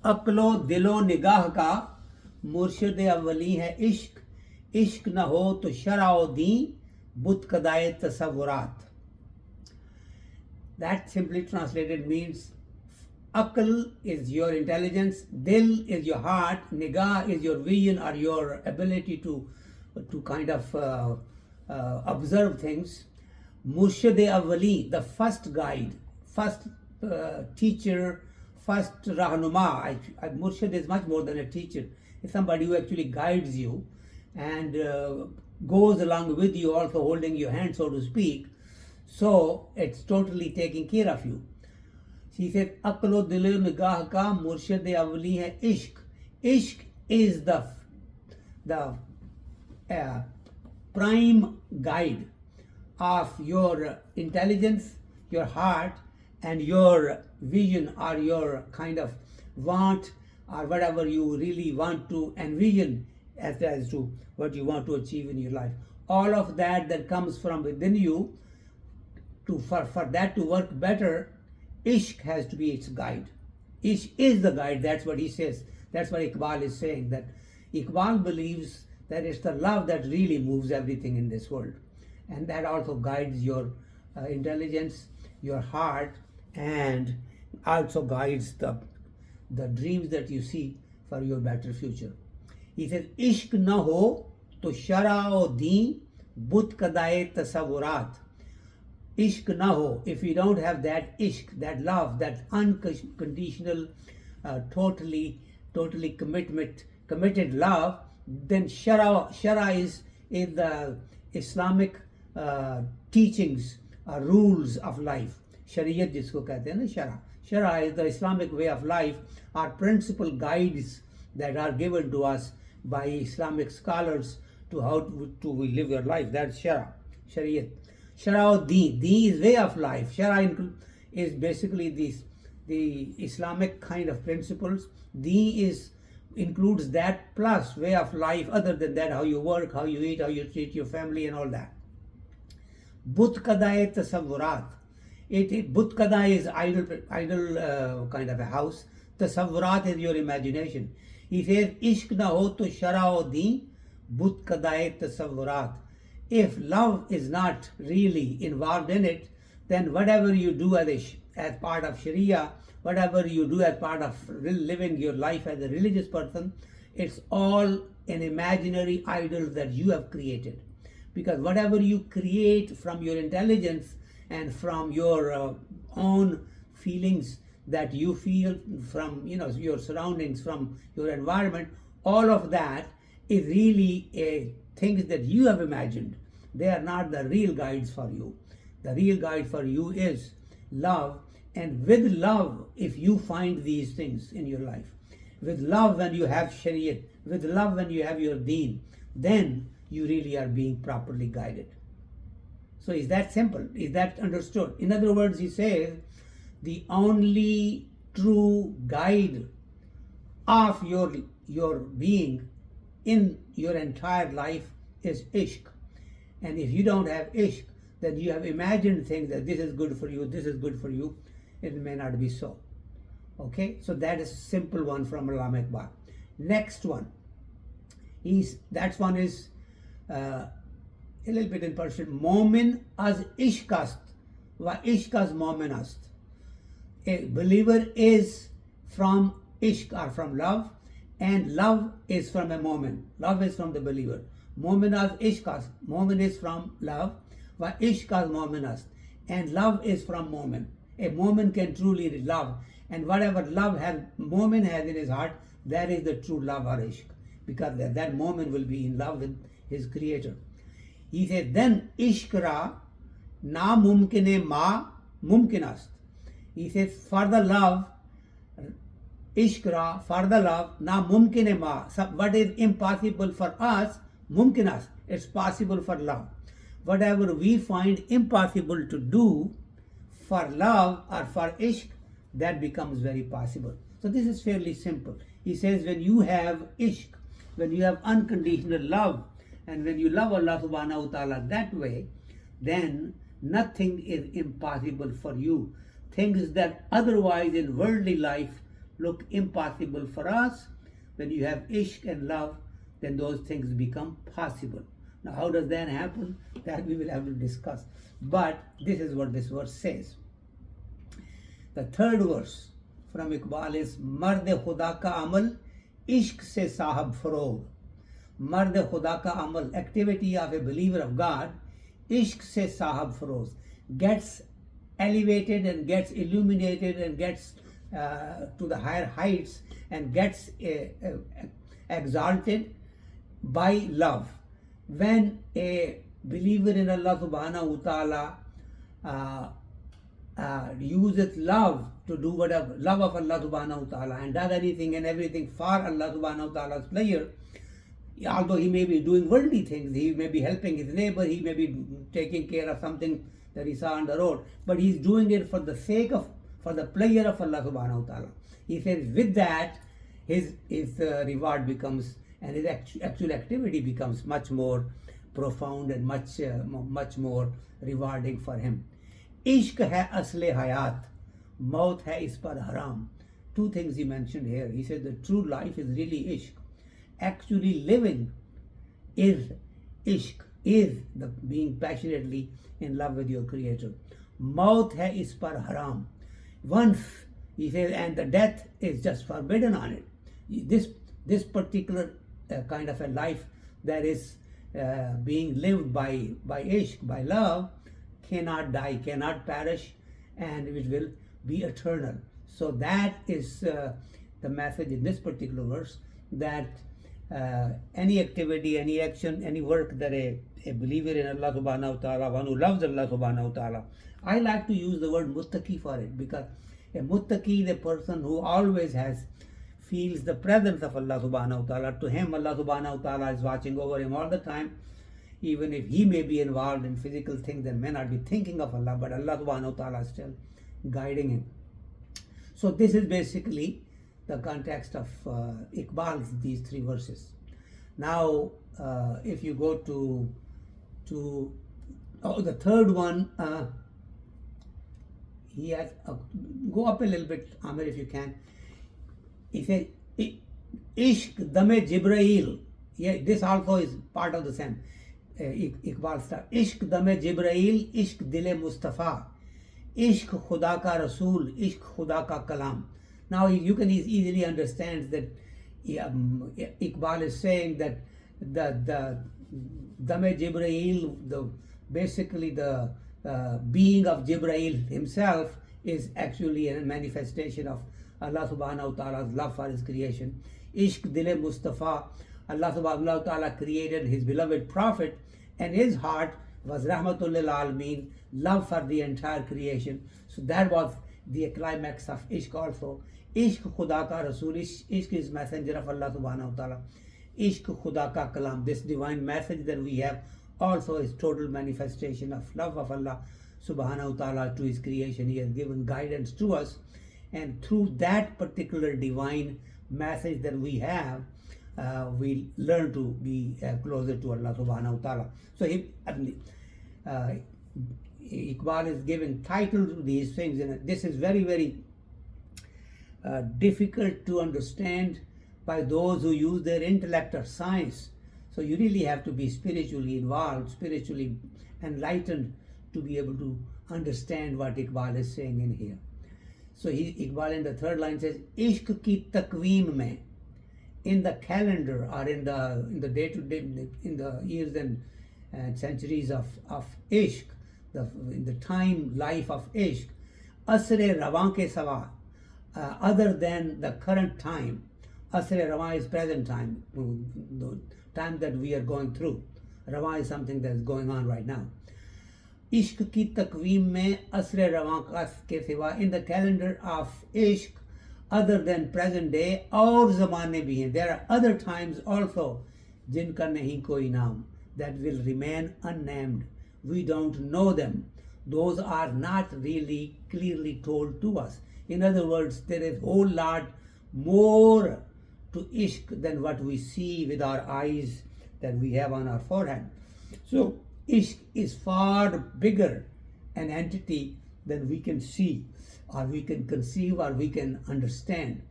عقل و دل و نگاہ کا مرشد اولی ہے عشق، عشق نہ ہو تو شرع و دین بتکدہ تصورات. That simply translated means aql is your intelligence, dil is your heart, nigah is your vision or your ability to kind of observe things. Murshid awali, the first guide, first teacher, first rahnuma. Murshid is much more than a teacher. It's somebody who actually guides you and goes along with you, also holding your hand, so to speak. So it's totally taking care of you. She said, Aql o dil o nigah ka murshid awli hai ishq. Ishq is the prime guide of your intelligence, your heart, and your vision or your kind of want or whatever you really want to envision as to what you want to achieve in your life. All of that comes from within you. For that to work better, ishq has to be its guide. Ishq is the guide, that's what he says. That's what Iqbal is saying, that Iqbal believes that it's the love that really moves everything in this world. And that also guides your intelligence, your heart, and also guides the dreams that you see for your better future. He says, ishq na ho to shara o deen butkadah tasawurat. Ishq na ho, if you don't have that ishq, that love, that unconditional, totally committed love, then shara is the Islamic teachings, rules of life. Shariat jisko kehte hain na, shara. Shara is the Islamic way of life, are principal guides that are given to us by Islamic scholars to how to live your life. That's shara, shariat. Shara deen, deen is way of life. Shara is basically the Islamic kind of principles. Deen includes that plus way of life. Other than that, how you work, how you eat, how you treat your family, and all that. Butkadah tasawurat. Butkadah is idle kind of a house. Tasawurat is your imagination. He says, ishq na ho to shara o deen butkadah tasawurat. If love is not really involved in it, then whatever you do as part of Sharia, whatever you do as part of living your life as a religious person, it's all an imaginary idol that you have created. Because whatever you create from your intelligence and from your own feelings that you feel from your surroundings, from your environment, all of that is really things that you have imagined. They are not the real guides for you. The real guide for you is love. And with love, if you find these things in your life, with love when you have Shariat, with love when you have your deen, then you really are being properly guided. So is that simple? Is that understood? In other words, he says, the only true guide of your being in your entire life is ishq. And if you don't have ishq, then you have imagined things that this is good for you, this is good for you. It may not be so. Okay, so that is a simple one from Allama Iqbal. Next one, that one is a little bit in Persian. Momin az ishqast wa ishqaz mominast. A believer is from ishq or from love, and love is from a momin. Love is from the believer. Momin az ishqast. Momin is from love. Wa ishqaz mominast. And love is from momin. A momin can truly love, and whatever love momin has in his heart, that is the true love or ishq, because that momin will be in love with his creator. He says, then ishqra na mumkine ma mumkinast. He says, for the love, ishqra, for the love, na mumkine ma, what is impossible for us, mumkinast, it's possible for love. Whatever we find impossible to do, for love or for ishq, that becomes very possible. So this is fairly simple. He says, when you have ishq, when you have unconditional love, and when you love Allah subhanahu wa ta'ala that way, then nothing is impossible for you. Things that otherwise in worldly life look impossible for us. When you have ishq and love, then those things become possible. Now, how does that happen? That we will have to discuss. But this is what this verse says. The third verse from Iqbal is Mard Khuda ka amal ishq se sahab farog. Mard Khuda ka amal, activity of a believer of God, ishq se sahab faroz, gets elevated and gets illuminated and gets to the higher heights and gets exalted by love. When a believer in Allah subhanahu wa ta'ala uses love to do whatever, love of Allah subhanahu wa ta'ala, and does anything and everything for Allah subhanahu wa ta'ala's pleasure, although he may be doing worldly things, he may be helping his neighbor, he may be taking care of something that he saw on the road, but he's doing it for the sake of, for the pleasure of Allah subhanahu wa ta'ala. He says with that, his reward becomes, and his actual activity becomes much more profound and much more rewarding for him. Ishq hai asle hayat, maut hai is par haram. Two things he mentioned here. He said the true life is really ishq. Actually living is ishq, is the being passionately in love with your Creator. Maut hai is par haram. Once, he says, and the death is just forbidden on it. This particular kind of a life that is being lived by ishq, by love, cannot die, cannot perish, and it will be eternal. So that is the message in this particular verse, that any activity, any action, any work that a believer in Allah subhanahu wa ta'ala, one who loves Allah subhanahu wa ta'ala, I like to use the word muttaqi for it, because a muttaqi is a person who always feels the presence of Allah subhanahu wa ta'ala. To him, Allah subhanahu wa ta'ala is watching over him all the time. Even if he may be involved in physical things and may not be thinking of Allah, but Allah subhanahu wa ta'ala is still guiding him. So this is basically the context of Iqbal's these three verses. Now, if you go to the third one, he has go up a little bit, Amir, if you can. He says, Ishq dame Jibrail. Yeah, this also is part of the same. Iqbal start. Ishq dame Jibrail, ishq dile Mustafa, ishq Khuda ka Rasool, ishq Khuda ka Kalam. Now you can easily understand that Iqbal is saying that the dame Jibrail, basically the being of Jibrail himself is actually a manifestation of Allah subhanahu wa ta'ala's love for his creation. Ishq dile Mustafa, Allah subhanahu wa ta'ala created his beloved prophet, and his heart was rahmatul lil alameen, love for the entire creation. So that was the climax of ishq also. Ishq Khuda ka Rasool, ishq is messenger of Allah subhanahu wa ta'ala. Ishq Khuda ka Kalam, this divine message that we have also is total manifestation of love of Allah subhanahu wa ta'ala to his creation. He has given guidance to us, and through that particular divine message that we have, we learn to be closer to Allah subhanahu wa ta'ala. So Iqbal is giving title to these things, and this is very, very difficult to understand by those who use their intellect or science. So you really have to be spiritually involved, spiritually enlightened to be able to understand what Iqbal is saying in here. So Iqbal in the third line says, Ishq ki takweem mein, in the calendar or in the day-to-day, in the years and centuries of ishq, in the time life of ishq, asre rawan ke sawa, other than the current time. Asre rawan is present time, the time that we are going through. Rawan is something that is going on right now. Ishq ki takweem mein asre rawan ke siwa, in the calendar of ishq, other than present day, aur zamane bhi hain. There are other times also, jinka nahi koi naam, that will remain unnamed. We don't know them. Those are not really clearly told to us. In other words, there is a whole lot more to ishq than what we see with our eyes that we have on our forehead. So ishq is far bigger an entity than we can see, or we can conceive, or we can understand.